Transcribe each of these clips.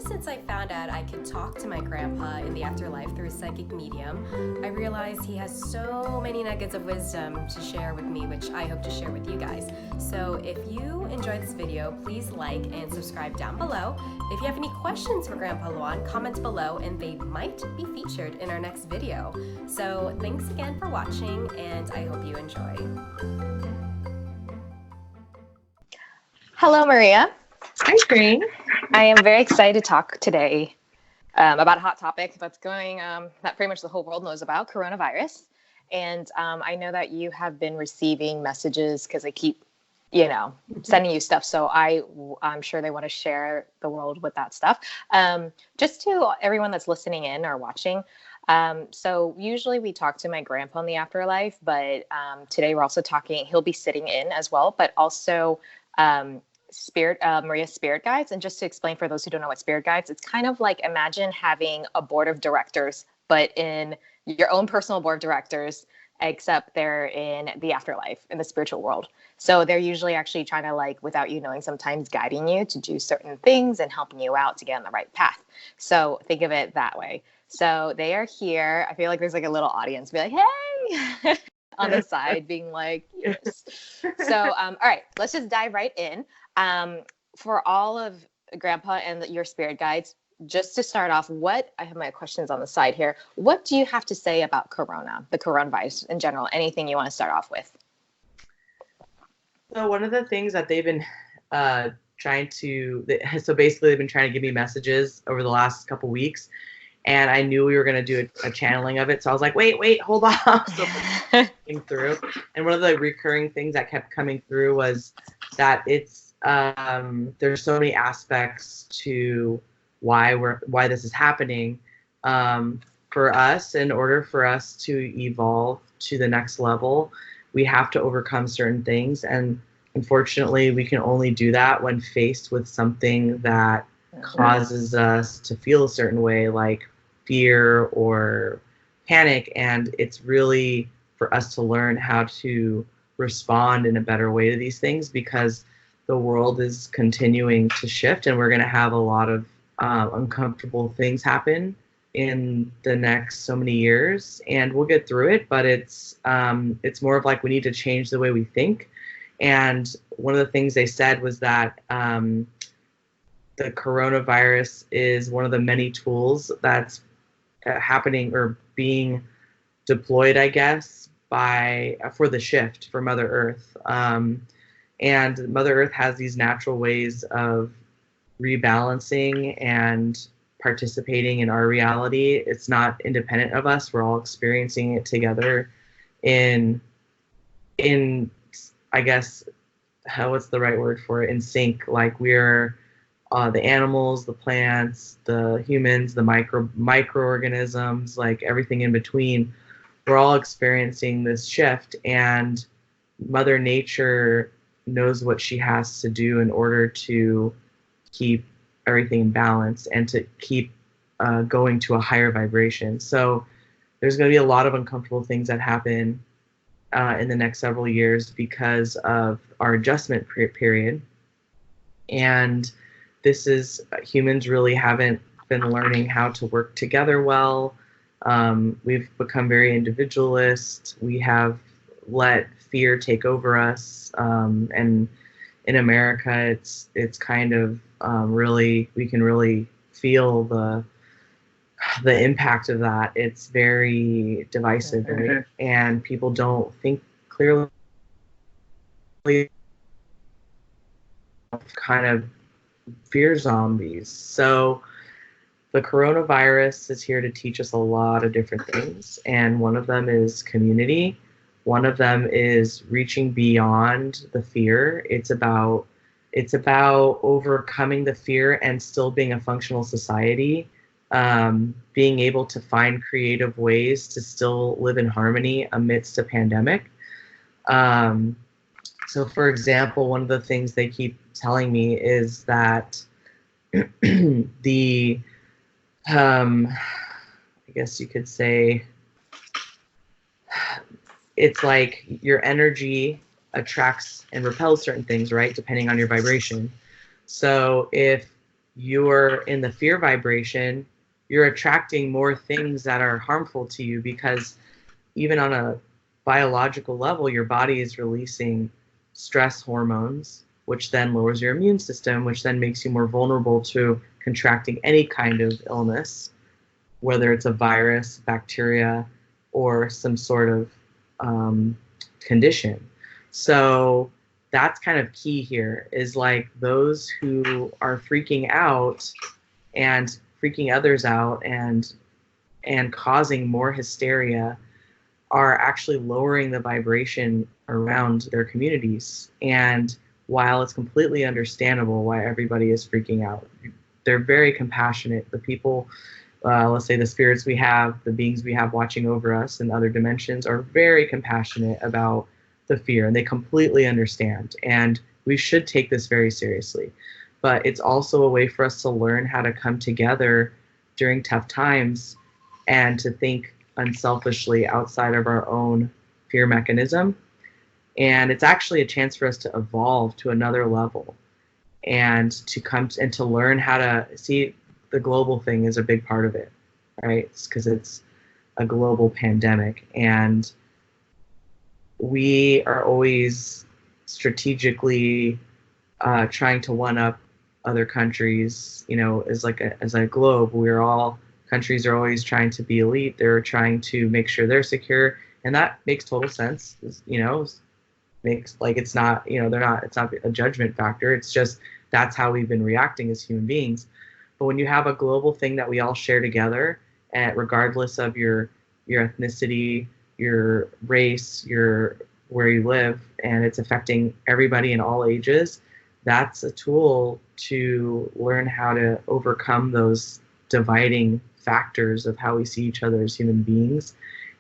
since I found out I could talk to my grandpa in the afterlife through a psychic medium, I realized he has so many nuggets of wisdom to share with me, which I hope to share with you guys. So if you enjoyed this video, please like and subscribe down below. If you have any questions for Grandpa Luan, comment below and they might be featured in our next video. So thanks again for watching, and I hope you enjoy. Hello, Maria. Hi, Green. I am very excited to talk today about a hot topic that's going, that pretty much the whole world knows about, coronavirus. And I know that you have been receiving messages because they keep, sending you stuff. So I'm sure they want to share the world with that stuff. Just to everyone that's listening in or watching. So usually we talk to my grandpa in the afterlife, but today we're also talking, he'll be sitting in as well, but also Maria's spirit guides. And just to explain for those who don't know what spirit guides, it's kind of like, imagine having a board of directors, but in your own personal board of directors, except they're in the afterlife, in the spiritual world. So they're usually actually trying to, like, without you knowing, sometimes guiding you to do certain things and helping you out to get on the right path. So think of it that way. So they are here. I feel like there's like a little audience be like, hey, on the side being like, yes. So, all right, let's just dive right in. For all of Grandpa and your spirit guides, just to start off, I have my questions on the side here. What do you have to say about the coronavirus in general? Anything you want to start off with? So one of the things that they've been so basically they've been trying to give me messages over the last couple weeks, and I knew we were going to do a channeling of it. So I was like, wait, hold on. So it came through. And one of the recurring things that kept coming through was that it's, there's so many aspects to why this is happening. For us, in order for us to evolve to the next level, we have to overcome certain things. And unfortunately, we can only do that when faced with something that causes us to feel a certain way, like fear or panic. And it's really for us to learn how to respond in a better way to these things, because the world is continuing to shift, and we're going to have a lot of uncomfortable things happen in the next so many years, and we'll get through it. But it's more of like, we need to change the way we think. And one of the things they said was that the coronavirus is one of the many tools that's happening or being deployed, I guess, for the shift for Mother Earth. And Mother Earth has these natural ways of rebalancing and participating in our reality. It's not independent of us. We're all experiencing it together in I guess, what's the right word for it? In sync. Like, we're the animals, the plants, the humans, the microorganisms, like everything in between. We're all experiencing this shift, and Mother Nature knows what she has to do in order to keep everything in balance and to keep going to a higher vibration. So there's going to be a lot of uncomfortable things that happen in the next several years because of our adjustment period. And this is, humans really haven't been learning how to work together well. We've become very individualist. We have let fear take over us. And in America, it's kind of really, we can really feel the impact of that. It's very divisive, right? And people don't think clearly, kind of fear zombies. So the coronavirus is here to teach us a lot of different things, and one of them is community. One of them is reaching beyond the fear. It's about overcoming the fear and still being a functional society, being able to find creative ways to still live in harmony amidst a pandemic. So for example, one of the things they keep telling me is that I guess you could say, it's like your energy attracts and repels certain things, right? Depending on your vibration. So if you're in the fear vibration, you're attracting more things that are harmful to you, because even on a biological level, your body is releasing stress hormones, which then lowers your immune system, which then makes you more vulnerable to contracting any kind of illness, whether it's a virus, bacteria, or some sort of condition. So that's kind of key here, is like those who are freaking out and freaking others out and causing more hysteria are actually lowering the vibration around their communities. And while it's completely understandable why everybody is freaking out, they're very compassionate. The people, let's say the spirits we have, the beings we have watching over us in other dimensions, are very compassionate about the fear, and they completely understand. And we should take this very seriously. But it's also a way for us to learn how to come together during tough times and to think unselfishly outside of our own fear mechanism. And it's actually a chance for us to evolve to another level and to come and to learn how to see the global thing is a big part of it, right? Because it's a global pandemic, and we are always strategically trying to one up other countries, you know, as a globe. Countries are always trying to be elite. They're trying to make sure they're secure, and that makes total sense. You know, makes like it's not a judgment factor. It's just that's how we've been reacting as human beings. But when you have a global thing that we all share together, and regardless of your ethnicity, your race, where you live, and it's affecting everybody in all ages, that's a tool to learn how to overcome those dividing factors of how we see each other as human beings,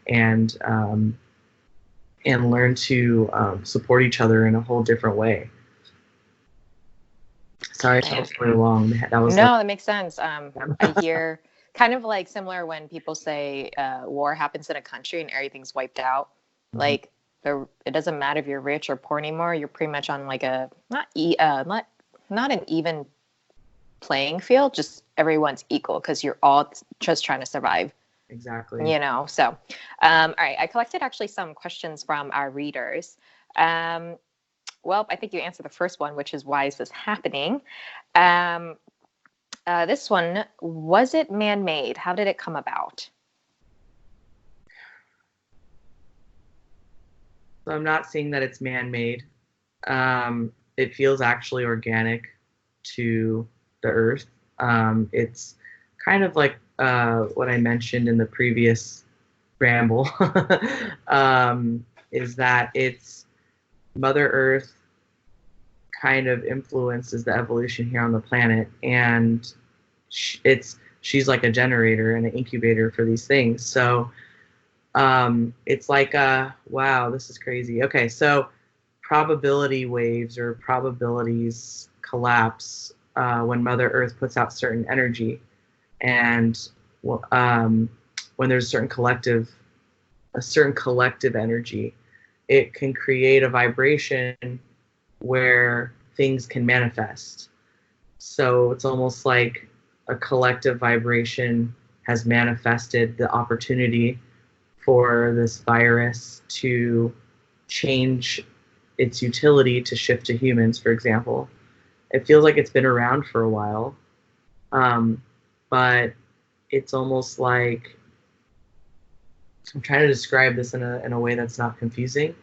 and learn to support each other in a whole different way. Sorry, that was really long. That makes sense. I hear kind of like similar when people say war happens in a country and everything's wiped out. Mm-hmm. Like it doesn't matter if you're rich or poor anymore. You're pretty much on like a not an even playing field. Just everyone's equal because you're all just trying to survive. Exactly. You know. So, all right. I collected actually some questions from our readers. Well, I think you answered the first one, which is why is this happening? This one, was it man-made? How did it come about? So I'm not seeing that it's man-made. It feels actually organic to the earth. It's kind of like what I mentioned in the previous ramble, is that it's Mother Earth kind of influences the evolution here on the planet, and she's like a generator and an incubator for these things. So it's like wow, this is crazy. Okay, so probability waves or probabilities collapse when Mother Earth puts out certain energy, and when there's a certain collective energy, it can create a vibration where things can manifest. So it's almost like a collective vibration has manifested the opportunity for this virus to change its utility to shift to humans, for example. It feels like it's been around for a while, but it's almost like, I'm trying to describe this in a way that's not confusing.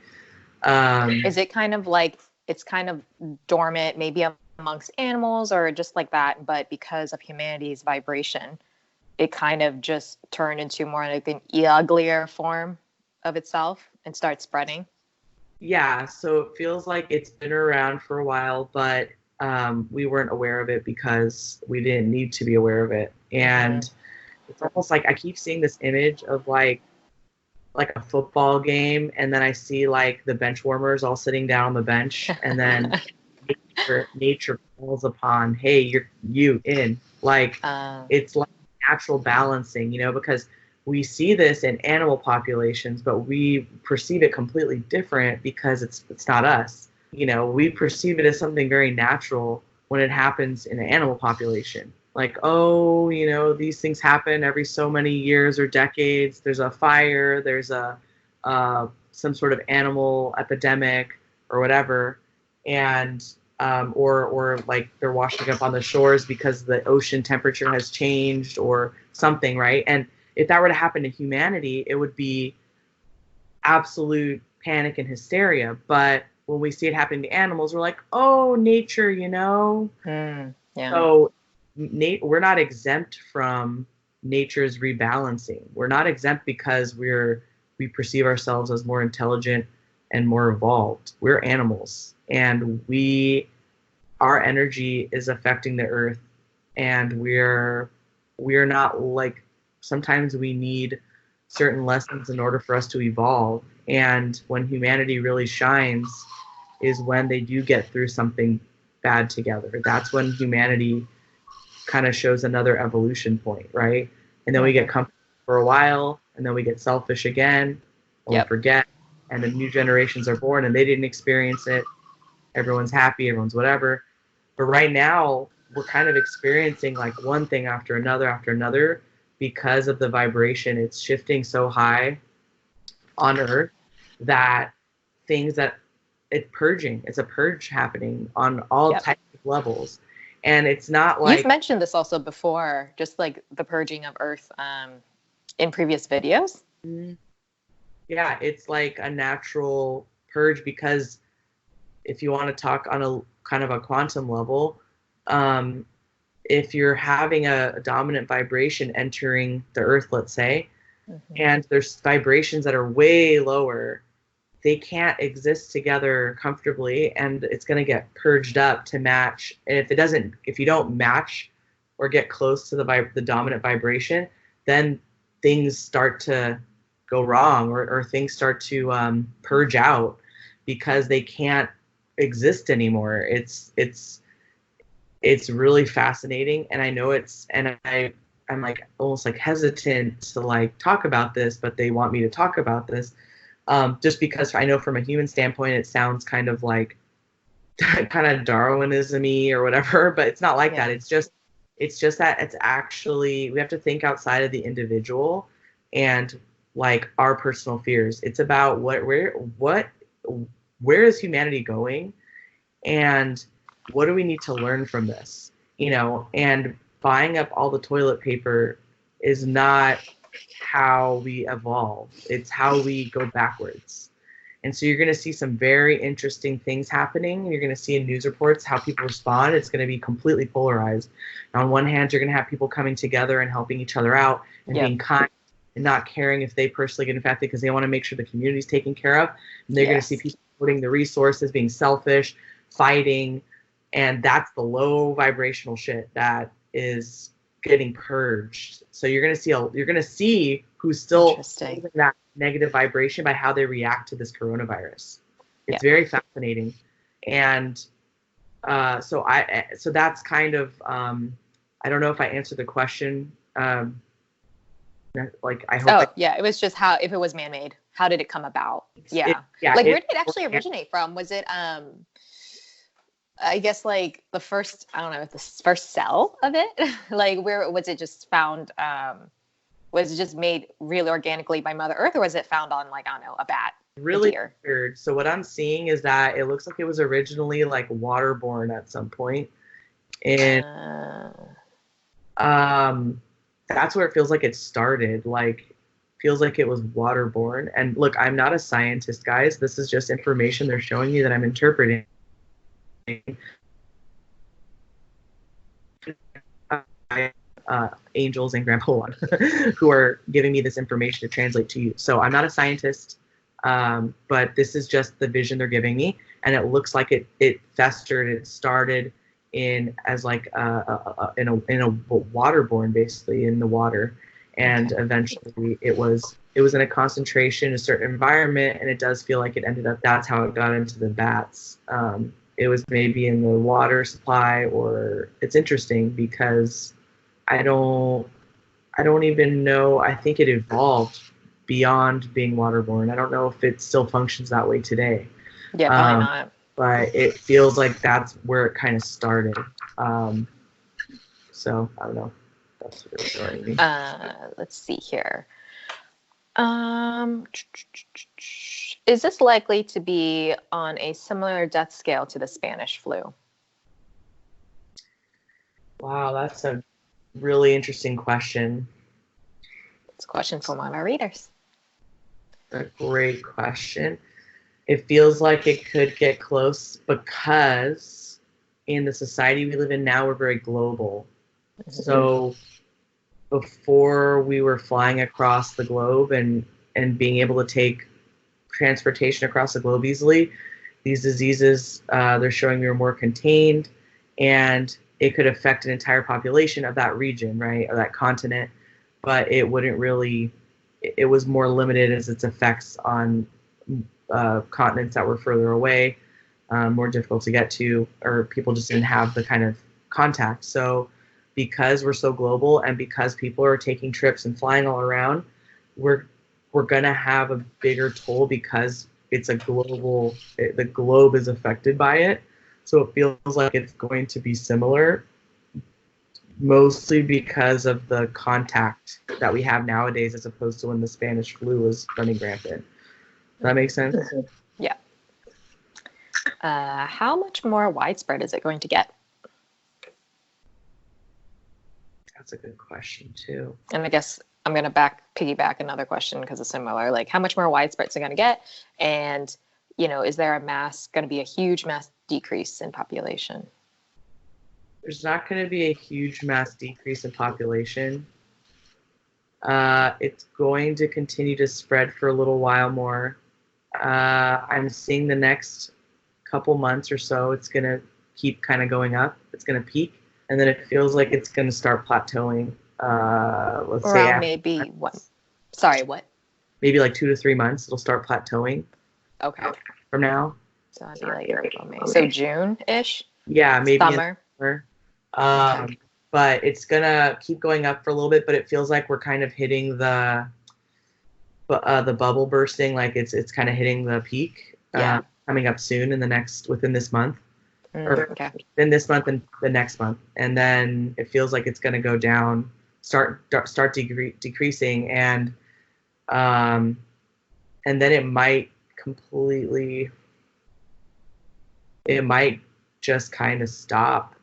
Is it kind of like it's kind of dormant, maybe amongst animals or just like that, but because of humanity's vibration, it kind of just turned into more like an uglier form of itself and starts spreading? Yeah, so it feels like it's been around for a while, but we weren't aware of it because we didn't need to be aware of it. And it's almost like I keep seeing this image of like a football game, and then I see like the bench warmers all sitting down on the bench, and then nature calls upon, hey, you in. Like it's like natural balancing, because we see this in animal populations, but we perceive it completely different because it's not us. We perceive it as something very natural when it happens in an animal population. Like, oh, you know, these things happen every so many years or decades. There's a fire, there's a some sort of animal epidemic or whatever, and or like they're washing up on the shores because the ocean temperature has changed or something, right? And if that were to happen to humanity, it would be absolute panic and hysteria. But when we see it happening to animals, we're like, oh, nature, you know? Yeah. So we're not exempt from nature's rebalancing. We're not exempt because we perceive ourselves as more intelligent and more evolved. We're animals, and our energy is affecting the earth, and we're not like, sometimes we need certain lessons in order for us to evolve. And when humanity really shines is when they do get through something bad together. That's when humanity kind of shows another evolution point, right? And then we get comfortable for a while, and then we get selfish again, and we forget, and the new generations are born and they didn't experience it. Everyone's happy, everyone's whatever. But right now, we're kind of experiencing like one thing after another because of the vibration. It's shifting so high on Earth that things that it's purging. It's a purge happening on all types of levels. And it's not like... You've mentioned this also before, just like the purging of Earth in previous videos. Yeah, it's like a natural purge, because if you want to talk on a kind of a quantum level, if you're having a dominant vibration entering the Earth, let's say, and there's vibrations that are way lower, they can't exist together comfortably, and it's going to get purged up to match. And if you don't match or get close to the dominant vibration, then things start to go wrong, or things start to purge out because they can't exist anymore. It's really fascinating, and I know I'm like almost like hesitant to like talk about this, but they want me to talk about this. Just because I know from a human standpoint, it sounds kind of like kind of Darwinism-y or whatever, but it's not like that. It's just that it's actually, we have to think outside of the individual and like our personal fears. It's about where is humanity going, and what do we need to learn from this? You know, and buying up all the toilet paper is not how we evolve. It's how we go backwards. And so you're going to see some very interesting things happening. You're going to see in news reports how people respond. It's going to be completely polarized. On one hand, you're going to have people coming together and helping each other out and being kind and not caring if they personally get infected, because they want to make sure the community's taken care of. And they're going to see people putting the resources, being selfish, fighting. And that's the low vibrational shit that is getting purged. So you're going to see who's still holding that negative vibration by how they react to this coronavirus. It's very fascinating. And so that's kind of, I don't know if I answered the question. Like, I hope. It was just if it was man-made, how did it come about? Like, where did it actually originate from? Was it, I guess like the first cell of it? Like, where was it just found? Was it just made really organically by Mother Earth, or was it found on, like, I don't know, a bat? Really weird. So what I'm seeing is that it looks like it was originally like waterborne at some point. And that's where it feels like it started. Like, feels like it was waterborne. And look, I'm not a scientist, guys. This is just information they're showing me that I'm interpreting. Angels and Grandpa Juan who are giving me this information to translate to you. So I'm not a scientist, but this is just the vision they're giving me, and it looks like it festered. It started in as like in a waterborne, basically in the water, and eventually it was in a concentration, a certain environment, and it does feel like it ended up. That's how it got into the bats. It was maybe in the water supply, or it's interesting because I don't even know. I think it evolved beyond being waterborne. I don't know if it still functions that way today. Yeah, probably not. but it feels like that's where it kind of started. So I don't know. That's really annoying me. Let's see here. Is this likely to be on a similar death scale to the Spanish flu? Wow, that's a really interesting question. It's a question from one of our readers. A great question. It feels like it could get close because in the society we live in now, we're very global. So before we were flying across the globe and being able to take transportation across the globe easily, these diseases, they're showing we were more contained, and it could affect an entire population of that region, right, or that continent, but it wouldn't really, it was more limited as its effects on continents that were further away, more difficult to get to, or people just didn't have the kind of contact. So because we're so global and because people are taking trips and flying all around, we're going to have a bigger toll because it's a global, the globe is affected by it. So it feels like it's going to be similar, mostly because of the contact that we have nowadays as opposed to when the Spanish flu was running rampant. Does that make sense? Yeah. How much more widespread is it going to get? That's a good question too. And I guess I'm going to piggyback another question because it's similar. Like, how much more widespread is it going to get? And, is there going to be a huge mass decrease in population? There's not going to be a huge mass decrease in population. It's going to continue to spread for a little while more. I'm seeing the next couple months or so, it's going to keep kind of going up. It's going to peak. And then it feels like it's going to start plateauing. Let's say around maybe what? Sorry, what? Maybe like 2 to 3 months, it'll start plateauing. Okay. From now. So that'd be like April, May. So June-ish? Yeah, maybe summer. Okay. But it's gonna keep going up for a little bit. But it feels like we're kind of hitting the bubble bursting. Like it's kind of hitting the peak. Yeah. Coming up soon within this month. Okay. In this month and the next month, and then it feels like it's going to go down, start decreasing, and then it might just kind of stop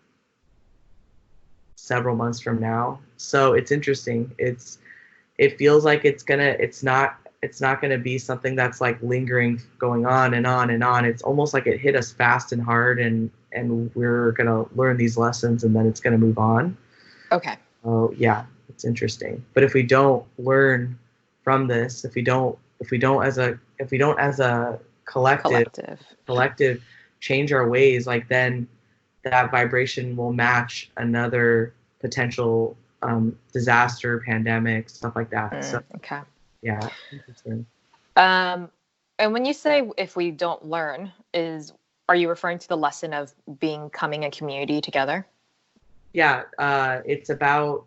several months from now. So it's interesting. It feels like it's not going to be something that's like lingering, going on and on and on. It's almost like it hit us fast and hard, and we're going to learn these lessons, and then it's going to move on. Okay. Oh yeah, it's interesting. But if we don't learn from this, if we don't as a collective change our ways, like then that vibration will match another potential disaster, pandemic, stuff like that. So okay. Yeah, interesting. And when you say if we don't learn, are you referring to the lesson of becoming a community together? Yeah, it's about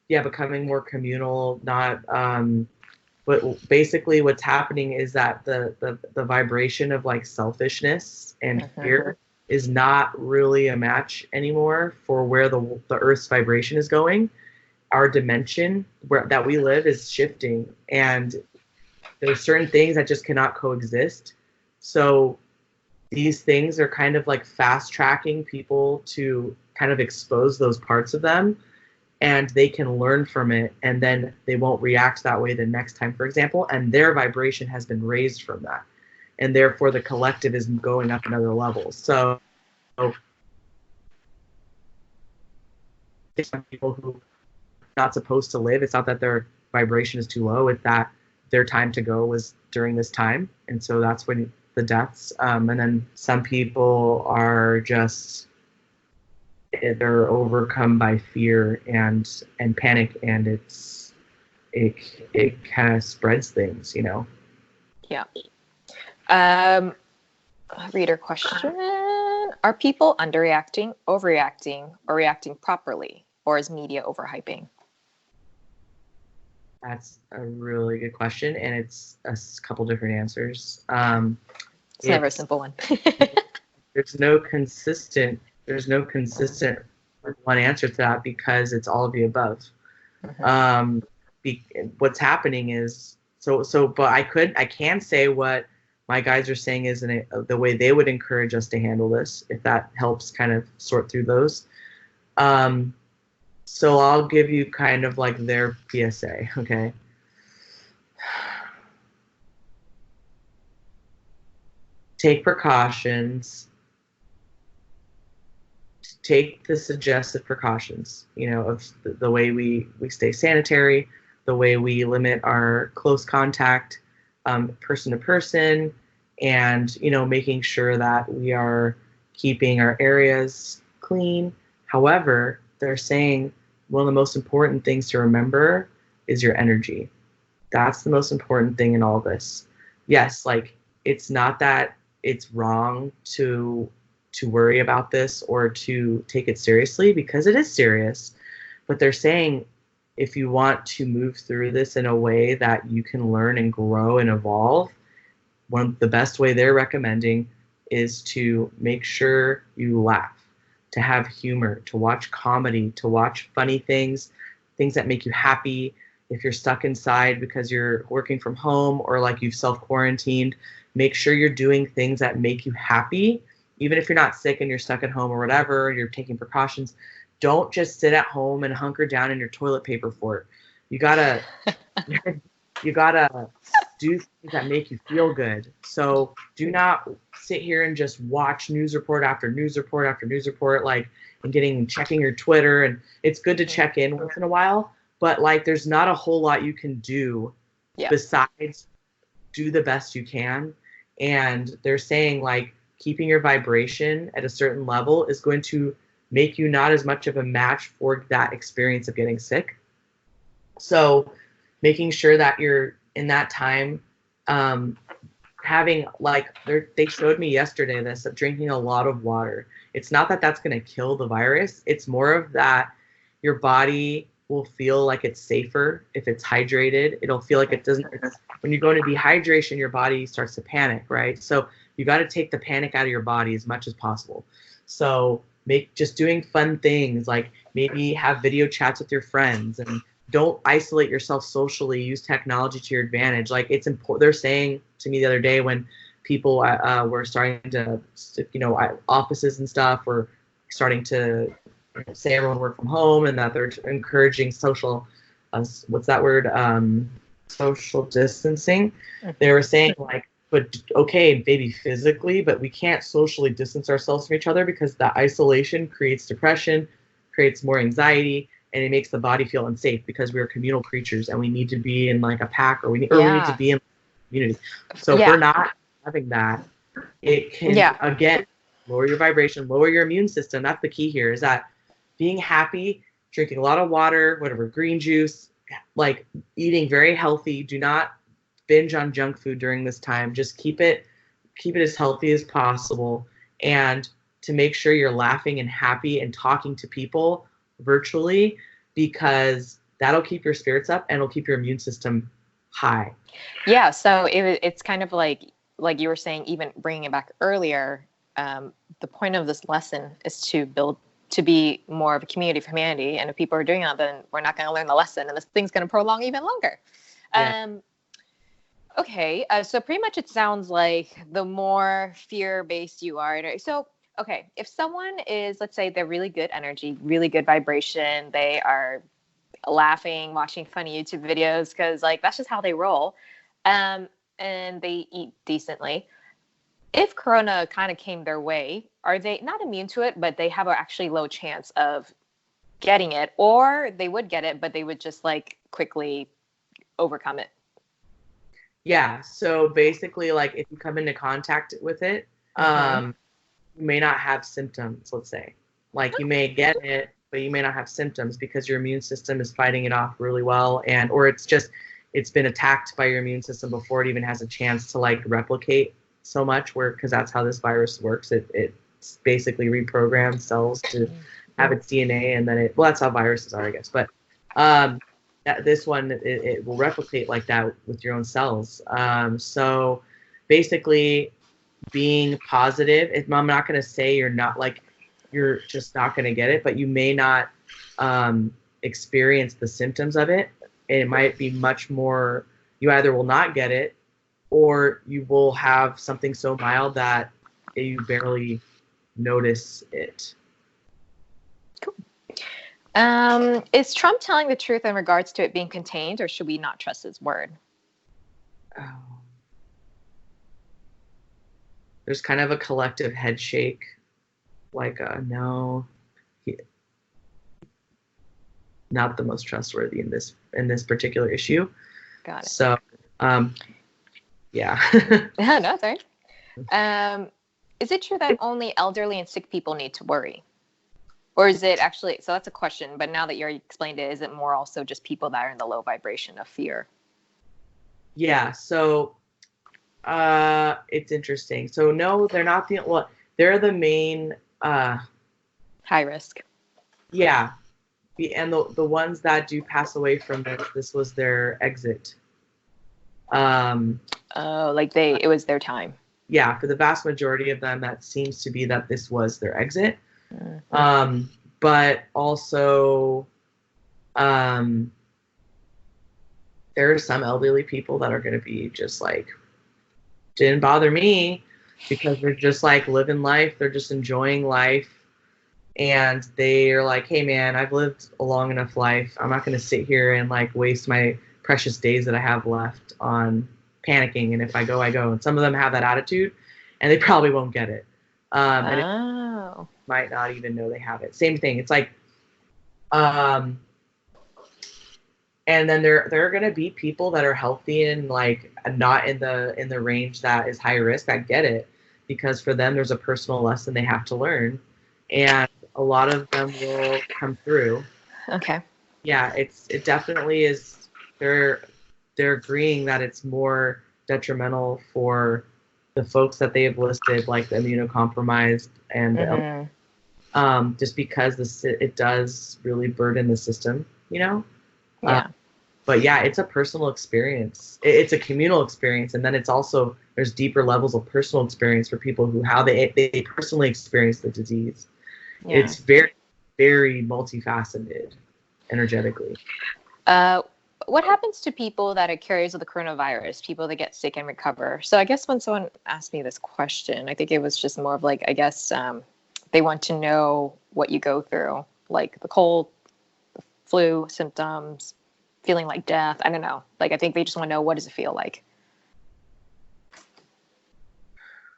becoming more communal. Not, but basically, what's happening is that the vibration of like selfishness and fear is not really a match anymore for where the Earth's vibration is going. Our dimension that we live is shifting, and there's certain things that just cannot coexist. So these things are kind of like fast tracking people to kind of expose those parts of them, and they can learn from it, and then they won't react that way the next time, for example, and their vibration has been raised from that, and therefore the collective is going up another level. So some people who are not supposed to live, it's not that their vibration is too low, it's that their time to go was during this time, and so that's when the deaths. And then some people are just, they're overcome by fear and panic, and it kind of spreads things, Yeah. Reader question: are people underreacting, overreacting, or reacting properly, or is media overhyping? That's a really good question, and it's a couple different answers. It's never a simple one. there's no consistent one answer to that because it's all of the above. What's happening is but I can say what my guys are saying is the way they would encourage us to handle this, if that helps kind of sort through those. So I'll give you kind of like their PSA, okay? Take precautions. Take the suggested precautions, of the way we stay sanitary, the way we limit our close contact, person to person, and, making sure that we are keeping our areas clean. However, they're saying one of the most important things to remember is your energy. That's the most important thing in all this. Yes, like, it's not that it's wrong to worry about this or to take it seriously, because it is serious. But they're saying if you want to move through this in a way that you can learn and grow and evolve, the best way they're recommending is to make sure you laugh, to have humor, to watch comedy, to watch funny things that make you happy. If you're stuck inside because you're working from home or like you've self-quarantined, make sure you're doing things that make you happy. Even if you're not sick and you're stuck at home or whatever, you're taking precautions. Don't just sit at home and hunker down in your toilet paper fort. You gotta do things that make you feel good. So do not sit here and just watch news report after news report after news report, and checking your Twitter. And it's good to check in once in a while, but there's not a whole lot you can do besides do the best you can. And they're saying keeping your vibration at a certain level is going to make you not as much of a match for that experience of getting sick. So making sure that you're in that time, having they showed me yesterday this, of drinking a lot of water. It's not that that's going to kill the virus. It's more of that your body will feel like it's safer if it's hydrated. It'll feel like it doesn't. When you go into dehydration, your body starts to panic, right? So you got to take the panic out of your body as much as possible. So just doing fun things, like maybe have video chats with your friends, and don't isolate yourself socially. Use technology to your advantage. It's important. They're saying to me the other day, when people were starting to, offices and stuff were starting to say everyone work from home, and that they're encouraging social, what's that word? Social distancing. They were saying but okay, maybe physically, but we can't socially distance ourselves from each other, because that isolation creates depression, creates more anxiety, and it makes the body feel unsafe, because we're communal creatures and we need to be in a pack, or we need to be in a community. So if we're not having that, it can again lower your vibration, lower your immune system. That's the key here, is that being happy, drinking a lot of water, whatever, green juice, eating very healthy. Do not binge on junk food during this time. Just keep it as healthy as possible, and to make sure you're laughing and happy and talking to people virtually, because that'll keep your spirits up and it'll keep your immune system high. Yeah, so it's kind of like you were saying, even bringing it back earlier, the point of this lesson is to be more of a community for humanity. And if people are doing that, then we're not going to learn the lesson, and this thing's going to prolong even longer. Yeah. Okay, so pretty much it sounds like the more fear-based you are. So, okay, if someone is, let's say they're really good energy, really good vibration, they are laughing, watching funny YouTube videos, because that's just how they roll, and they eat decently. If Corona kind of came their way, are they not immune to it, but they have an actually low chance of getting it, or they would get it, but they would just quickly overcome it? Yeah, so basically, if you come into contact with it, you may not have symptoms, let's say. You may get it, but you may not have symptoms, because your immune system is fighting it off really well, or it's been attacked by your immune system before it even has a chance to replicate so much, because that's how this virus works. It basically reprograms cells to have its DNA, and then that's how viruses are, I guess. But this one, it will replicate like that with your own cells. So basically, being positive. I'm not going to say you're just not going to get it, but you may not experience the symptoms of it. And it might be much more, you either will not get it or you will have something so mild that you barely notice it. Cool. Is Trump telling the truth in regards to it being contained, or should we not trust his word? Oh. There's kind of a collective head shake, like no, not the most trustworthy in this particular issue. Got it. So, yeah. Yeah, no, sorry. Is it true that only elderly and sick people need to worry? Or is it actually, so that's a question, but now that you already explained it, is it more also just people that are in the low vibration of fear? Yeah, so it's interesting. So no, they're not they're the main high risk. Yeah. And the ones that do pass away from this was their exit. It was their time. Yeah, for the vast majority of them, that seems to be that this was their exit. Mm-hmm. But also, there are some elderly people that are going to be just like, didn't bother me, because they're just like living life. They're just enjoying life. And they're like, hey, man, I've lived a long enough life. I'm not going to sit here and like waste my precious days that I have left on panicking. And if I go, I go. And some of them have that attitude, and they probably won't get it. And it might not even know they have it. Same thing. It's like, and then there are going to be people that are healthy and like not in the range that is high risk that get it, because for them there's a personal lesson they have to learn, and a lot of them will come through. Okay. Yeah, it definitely is. They're agreeing that it's more detrimental for the folks that they have listed, like the immunocompromised and just because it does really burden the system, you know? Yeah. But yeah, it's a personal experience. It's a communal experience, and then it's also, there's deeper levels of personal experience for people who how they personally experience the disease. Yeah. It's very, very multifaceted energetically. What happens to people that are carriers of the coronavirus, people that get sick and recover? So I guess when someone asked me this question, I think it was just more of like, I guess they want to know what you go through, like the cold, the flu symptoms, feeling like death. I don't know. Like, I think they just want to know, what does it feel like?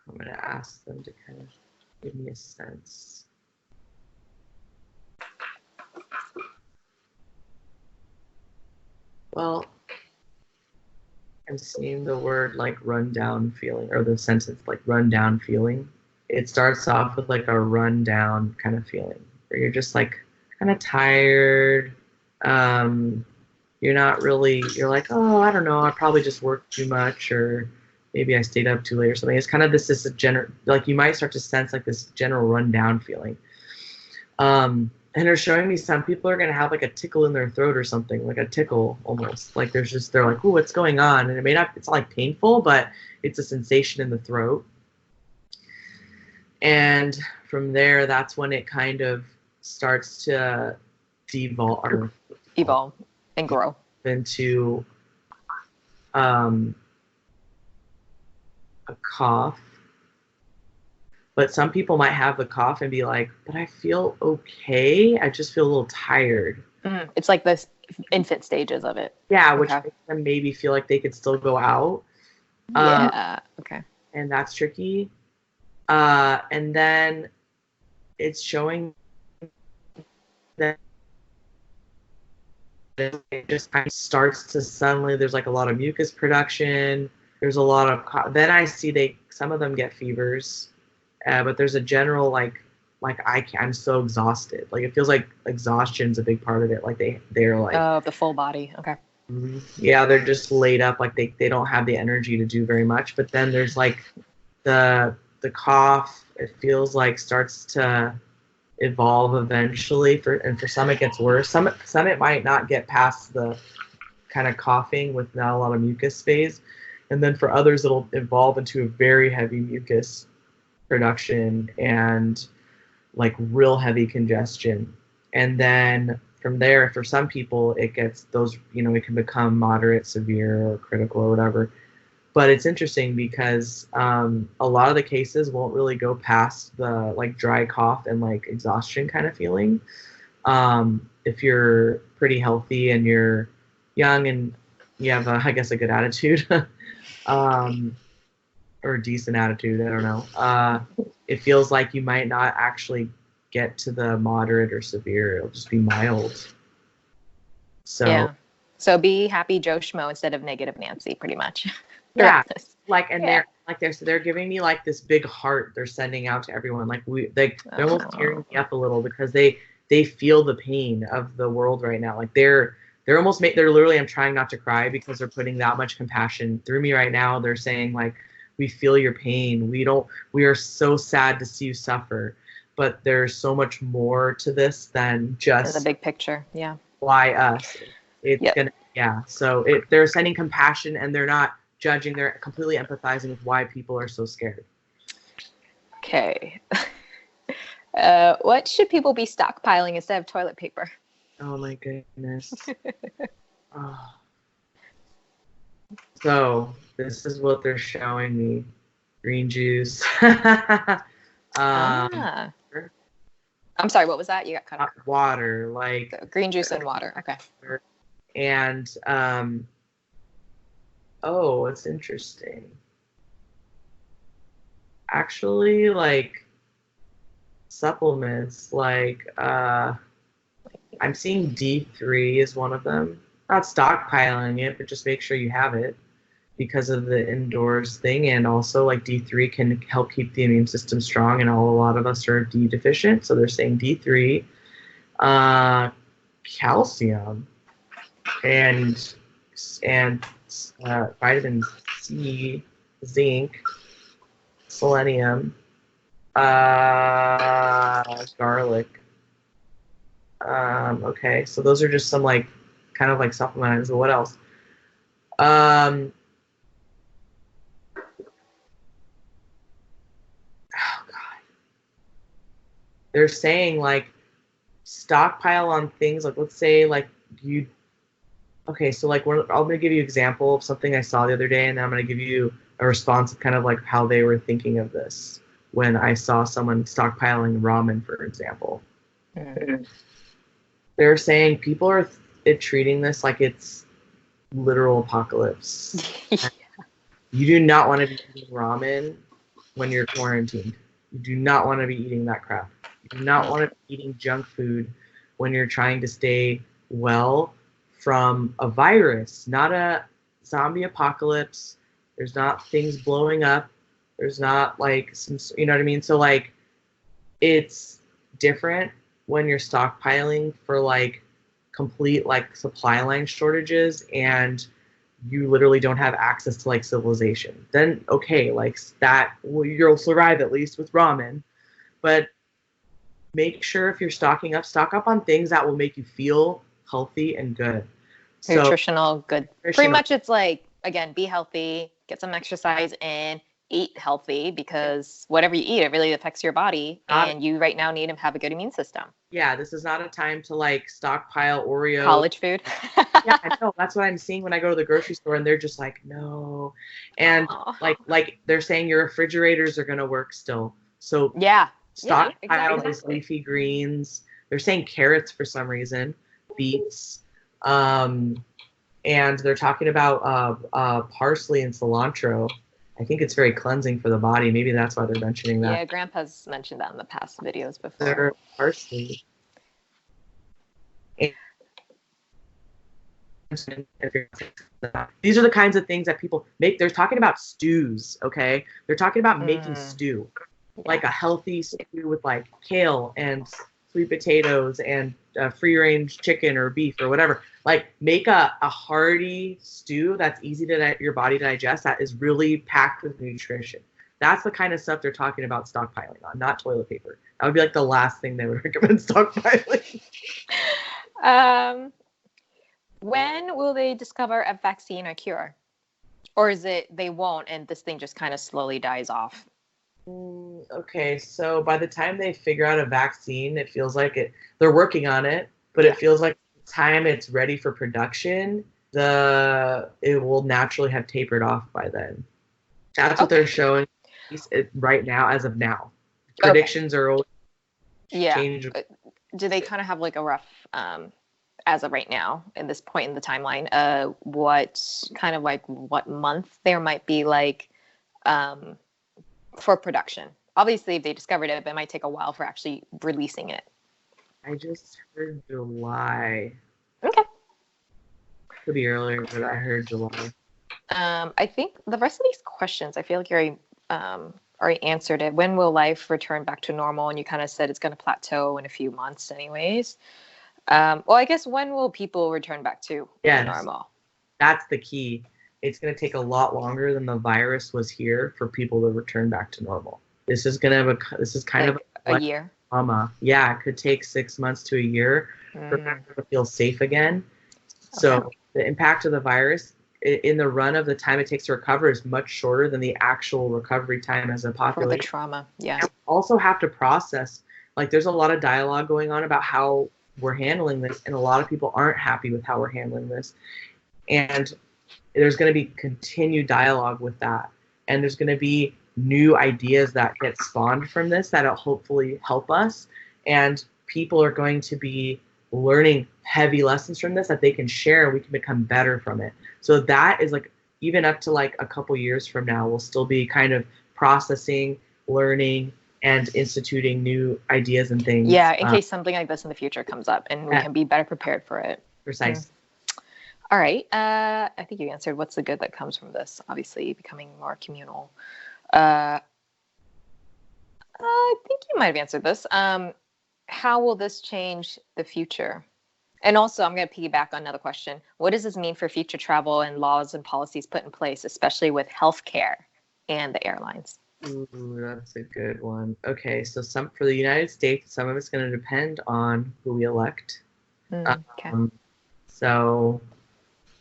I'm going to ask them to kind of give me a sense. Well, I'm seeing the word like rundown feeling, or the sentence like rundown feeling. It starts off with like a rundown kind of feeling where you're just like kind of tired. You're not really, you're like, oh, I don't know, I probably just worked too much, or maybe I stayed up too late or something. It's kind of this a general, like you might start to sense like this general rundown feeling. And they're showing me some people are going to have like a tickle in their throat or something, like a tickle almost. Like they're like, ooh, what's going on? And it's not like painful, but it's a sensation in the throat. And from there, that's when it kind of starts to evolve and grow into a cough. But some people might have the cough and be like, but I feel okay. I just feel a little tired. It's like the infant stages of it. Yeah, which makes them maybe feel like they could still go out. Yeah, okay. And that's tricky. And then it's showing that it just kind of starts to suddenly, there's like a lot of mucus production. There's a lot of, then I see some of them get fevers. But there's a general I'm so exhausted. Like it feels like exhaustion's a big part of it. Like they're like the full body. Okay. Yeah, they're just laid up. Like they don't have the energy to do very much. But then there's like the cough. It feels like starts to evolve eventually. For some it gets worse. Some it might not get past the kind of coughing with not a lot of mucus phase. And then for others, it'll evolve into a very heavy mucus production and like real heavy congestion. And then from there, for some people, it gets those, it can become moderate, severe, or critical or whatever. But it's interesting because a lot of the cases won't really go past the like dry cough and like exhaustion kind of feeling. If you're pretty healthy and you're young and you have, I guess, a good attitude or a decent attitude, I don't know. It feels like you might not actually get to the moderate or severe. It'll just be mild. So yeah. So be happy Joe Schmo instead of negative Nancy, pretty much. Yeah, they're giving me like this big heart they're sending out to everyone. Like they're almost tearing me up a little because they feel the pain of the world right now. Like they're literally, I'm trying not to cry because they're putting that much compassion through me right now. They're saying like, we feel your pain. We are so sad to see you suffer, but there's so much more to this than just the big picture. Yeah. Why us? So they're sending compassion and they're not judging. They're completely empathizing with why people are so scared. Okay. What should people be stockpiling instead of toilet paper? Oh my goodness. Oh. So this is what they're showing me. Green juice. I'm sorry, what was that? You got cut off. Water, like So, green juice and water. Okay. And oh, it's interesting. Actually, like supplements, like I'm seeing D3 is one of them. Not stockpiling it, but just make sure you have it because of the indoors thing. And also like D3 can help keep the immune system strong, and a lot of us are D deficient. So they're saying D3, calcium, and vitamin C, zinc, selenium, garlic. Okay, so those are just some like kind of like supplements. But what else? Oh God. They're saying like stockpile on things like, let's say like you. Okay, so like I'm gonna give you an example of something I saw the other day, and then I'm gonna give you a response of kind of like how they were thinking of this when I saw someone stockpiling ramen, for example. Mm-hmm. They're saying people are treating this like it's literal apocalypse. Yeah. You do not want to be eating ramen when you're quarantined. You do not want to be eating that crap. You do not want to be eating junk food when you're trying to stay well from a virus, not a zombie apocalypse. There's not things blowing up. There's not like some, you know what I mean? So like, it's different when you're stockpiling for like complete like supply line shortages and you literally don't have access to like civilization. Then okay, like that, well, you'll survive at least with ramen. But make sure if you're stocking up, stock up on things that will make you feel healthy and good. Nutritional, good. Pretty much it's like, again, be healthy, get some exercise in, eat healthy, because whatever you eat, it really affects your body. And you right now need to have a good immune system. Yeah, this is not a time to like stockpile Oreos. College food. Yeah, I know. That's what I'm seeing when I go to the grocery store, and they're just like, no. And like they're saying your refrigerators are gonna work still. So yeah, stockpile these leafy greens. They're saying carrots for some reason, beets, and they're talking about parsley and cilantro. I think it's very cleansing for the body. Maybe that's why they're mentioning that. Yeah, Grandpa's mentioned that in the past videos before. They're parsley. These are the kinds of things that people make. They're talking about stews, okay? They're talking about making stew. Like a healthy stew with like kale and sweet potatoes and free range chicken or beef or whatever. Like make a hearty stew that's easy to your body to digest, that is really packed with nutrition. That's the kind of stuff they're talking about stockpiling on, not toilet paper. That would be like the last thing they would recommend stockpiling. When will they discover a vaccine or cure? Or is it they won't and this thing just kind of slowly dies off? Okay, so by the time they figure out a vaccine, it feels like they're working on it, but Yeah. it feels like the time it's ready for production, it will naturally have tapered off by then. That's what they're showing right now, as of now. Predictions are always change. Do they kind of have like a rough, as of right now, in this point in the timeline, what month there might be like for production? Obviously, if they discovered it, but it might take a while for actually releasing it. I just heard July. Okay. Could be earlier, but I heard July. I think the rest of these questions, I feel like you already answered it. When will life return back to normal? And you kind of said it's going to plateau in a few months anyways. Well, I guess when will people return back to normal? That's the key. It's going to take a lot longer than the virus was here for people to return back to normal. This is kind of a year. Yeah, it could take 6 months to a year for people to feel safe again. So the impact of the virus in the run of the time it takes to recover is much shorter than the actual recovery time as a population. For the trauma, yeah. And we also have to process, like there's a lot of dialogue going on about how we're handling this, and a lot of people aren't happy with how we're handling this. And there's going to be continued dialogue with that. And there's going to be new ideas that get spawned from this that'll hopefully help us. And people are going to be learning heavy lessons from this that they can share, and we can become better from it. So that is like, even up to like a couple years from now, we'll still be kind of processing, learning, and instituting new ideas and things. Yeah, in case something like this in the future comes up, and we can be better prepared for it. Precise. All right. I think you answered what's the good that comes from this, obviously becoming more communal. I think you might have answered this. How will this change the future? And also, I'm going to piggyback on another question. What does this mean for future travel and laws and policies put in place, especially with healthcare and the airlines? Ooh, that's a good one. Okay, so for the United States, some of it's going to depend on who we elect. Okay. So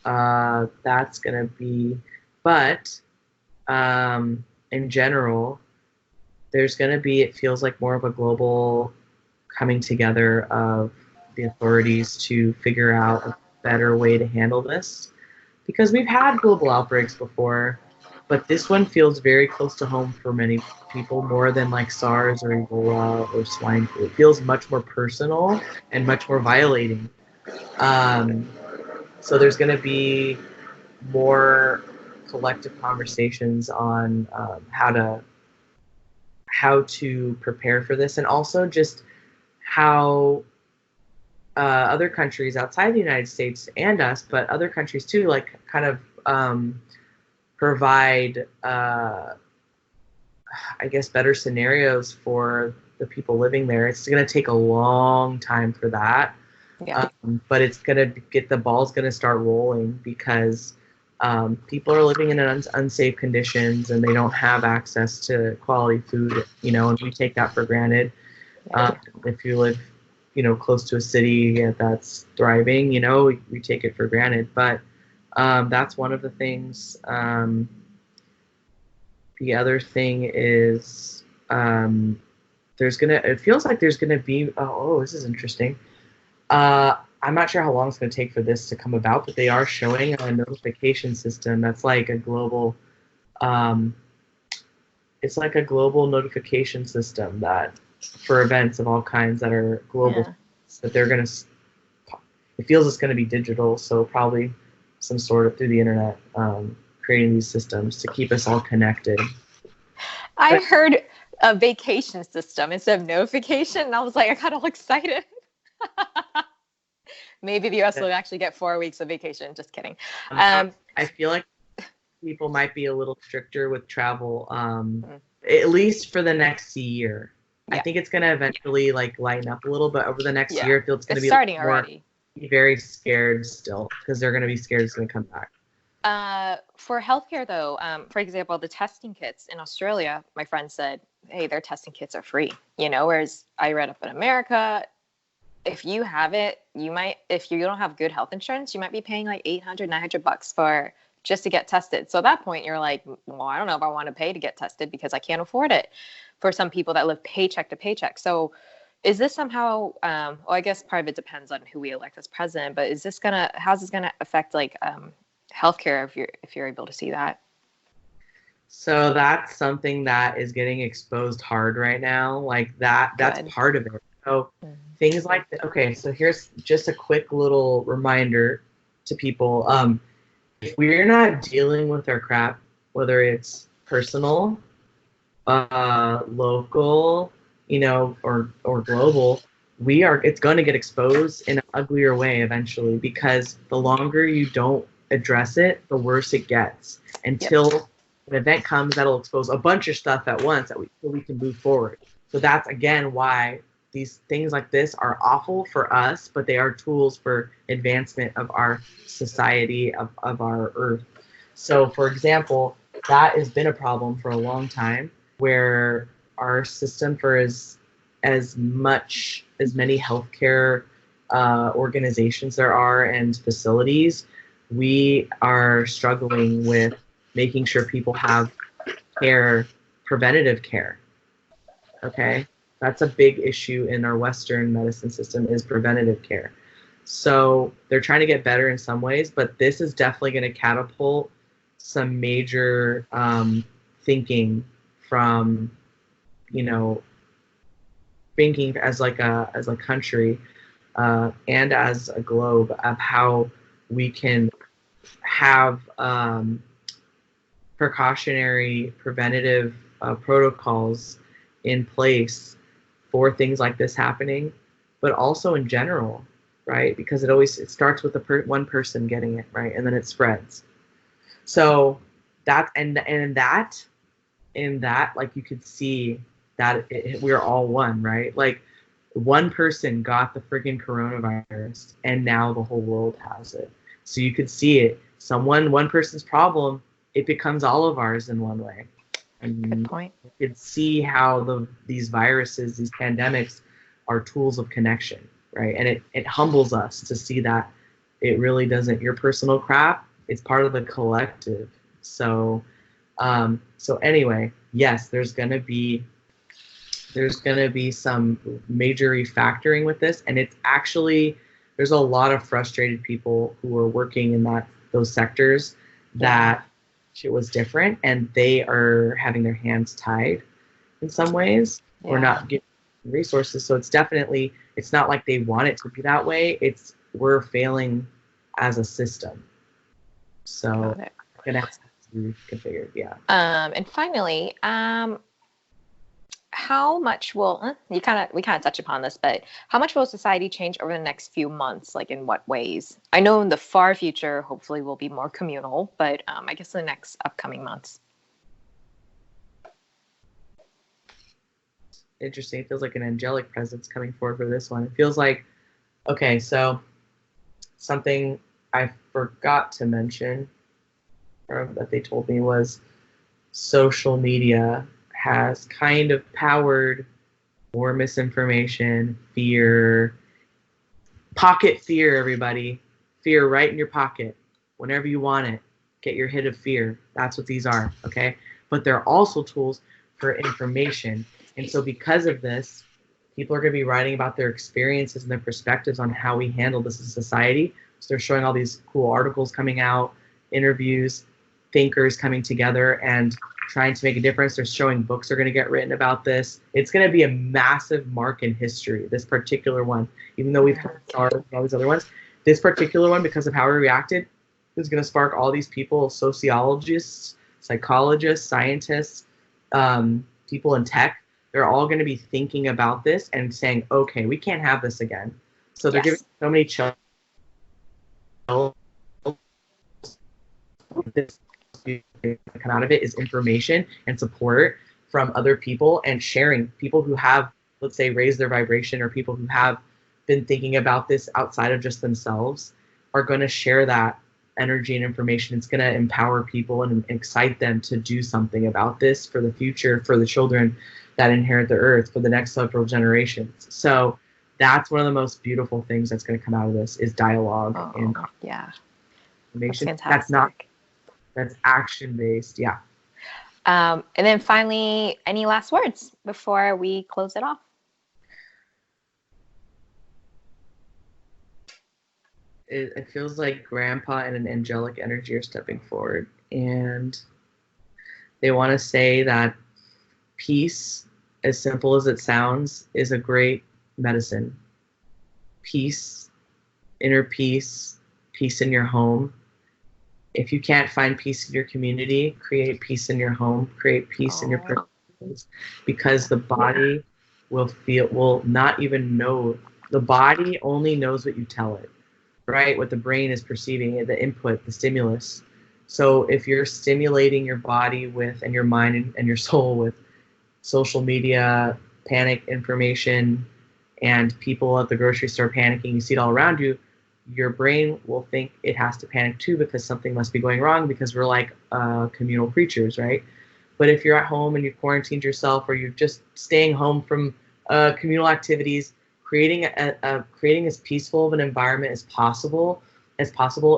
that's going to be, but in general, there's going to be, it feels like more of a global coming together of the authorities to figure out a better way to handle this. Because we've had global outbreaks before, but this one feels very close to home for many people, more than like SARS or Ebola or swine flu. It feels much more personal and much more violating. So there's going to be more collective conversations on how to prepare for this, and also just how other countries outside the United States and us, but other countries too, like kind of provide, I guess, better scenarios for the people living there. It's going to take a long time for that. Yeah. But it's going to the ball's going to start rolling because people are living in unsafe conditions and they don't have access to quality food, and we take that for granted. If you live, close to a city that's thriving, we take it for granted. But that's one of the things. The other thing is it feels like there's going to be, this is interesting. I'm not sure how long it's going to take for this to come about, but they are showing a notification system that's like a global, it's like a global notification system that for events of all kinds that are global, that they're going to, it feels it's going to be digital. So probably some sort of through the internet, creating these systems to keep us all connected. I heard a vacation system instead of notification, and I was like, I got all excited. Maybe the US will actually get 4 weeks of vacation. Just kidding. I feel like people might be a little stricter with travel, at least for the next year. Yeah. I think it's going to eventually lighten up a little, but over the next year, I feel it's going to be starting already. Very scared still, because they're going to be scared it's going to come back. For healthcare, though, for example, the testing kits in Australia, my friend said, hey, their testing kits are free, whereas I read up in America, if you have it, if you don't have good health insurance, you might be paying like $800, $900 just to get tested. So at that point, you're like, well, I don't know if I want to pay to get tested because I can't afford it for some people that live paycheck to paycheck. So is this somehow, well, I guess part of it depends on who we elect as president, but how's this gonna affect like healthcare if you're able to see that? So that's something that is getting exposed hard right now. Like that's Good. part of it. So things like okay, so here's just a quick little reminder to people. If we're not dealing with our crap, whether it's personal, local, or global, it's going to get exposed in an uglier way eventually, because the longer you don't address it, the worse it gets, until an event comes that'll expose a bunch of stuff at once so we can move forward. So that's again why these things like this are awful for us, but they are tools for advancement of our society, of our earth. So for example, that has been a problem for a long time, where our system, for as many healthcare organizations there are and facilities, we are struggling with making sure people have care, preventative care. Okay, that's a big issue in our Western medicine system, is preventative care. So they're trying to get better in some ways, but this is definitely going to catapult some major thinking from, thinking as a country and as a globe, of how we can have precautionary preventative protocols in place for things like this happening, but also in general, right? Because it starts with one person getting it, right, and then it spreads. So that in that, like, you could see that we're all one, right? Like, one person got the freaking coronavirus, and now the whole world has it. So you could see it. One person's problem, it becomes all of ours in one way. Good point. You could see how these viruses, these pandemics, are tools of connection, right? And it humbles us to see that it really doesn't, your personal crap, it's part of the collective. So anyway, yes, there's gonna be some major refactoring with this, and it's actually, there's a lot of frustrated people who are working in those sectors that shit was different, and they are having their hands tied in some ways, or not getting resources. So it's not like they want it to be that way. We're failing as a system. So it's gonna have to be configured. And finally, how much will we kind of touch upon this, but how much will society change over the next few months? Like, in what ways? I know in the far future, hopefully, we'll be more communal, but I guess in the next upcoming months. Interesting. It feels like an angelic presence coming forward for this one. It feels like, okay, so something I forgot to mention, or that they told me, was social media has kind of powered more misinformation, fear, pocket fear, everybody. Fear right in your pocket, whenever you want it. Get your hit of fear. That's what these are, okay? But they're also tools for information. And so because of this, people are going to be writing about their experiences and their perspectives on how we handle this as a society. So they're showing all these cool articles coming out, interviews, thinkers coming together and trying to make a difference. They're showing books are going to get written about this. It's going to be a massive mark in history, this particular one. Even though we've had SARS and all these other ones, this particular one, because of how we reacted, is going to spark all these people, sociologists, psychologists, scientists, people in tech. They're all going to be thinking about this and saying, okay, we can't have this again. So they're giving so many children come out of it is information and support from other people, and sharing. People who have, let's say, raised their vibration, or people who have been thinking about this outside of just themselves, are going to share that energy and information. It's going to empower people and excite them to do something about this for the future, for the children that inherit the earth, for the next several generations. So that's one of the most beautiful things that's going to come out of this, is dialogue and information. That's fantastic. that's action based. Yeah. And then finally, any last words before we close it off? It feels like grandpa and an angelic energy are stepping forward, and they want to say that peace, as simple as it sounds, is a great medicine. Peace, inner peace, peace in your home. If you can't find peace in your community, create peace in your home, create peace in your personal lives, because the body will not even know. The body only knows what you tell it, right? What the brain is perceiving, the input, the stimulus. So if you're stimulating your body with, and your mind and your soul with social media, panic information, and people at the grocery store panicking, you see it all around you, your brain will think it has to panic too because something must be going wrong, because we're like communal creatures, right? But if you're at home and you quarantined yourself, or you're just staying home from communal activities, creating as peaceful of an environment as possible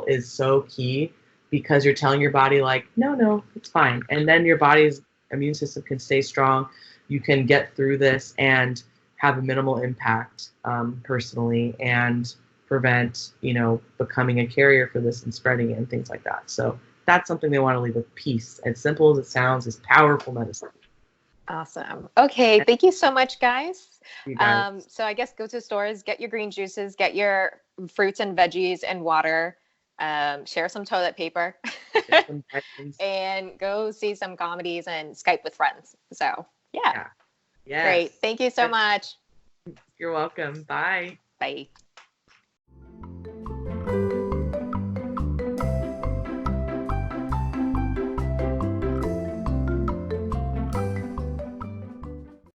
is so key, because you're telling your body like, no, it's fine. And then your body's immune system can stay strong. You can get through this and have a minimal impact personally, and prevent, becoming a carrier for this and spreading it and things like that. So that's something they want to leave with: peace. As simple as it sounds, is powerful medicine. Awesome. Okay. Thank you so much, guys. You guys. So I guess go to stores, get your green juices, get your fruits and veggies and water, share some toilet paper, and go see some comedies and Skype with friends. So yeah. Yes. Great. Thank you so much. You're welcome. Bye. Bye.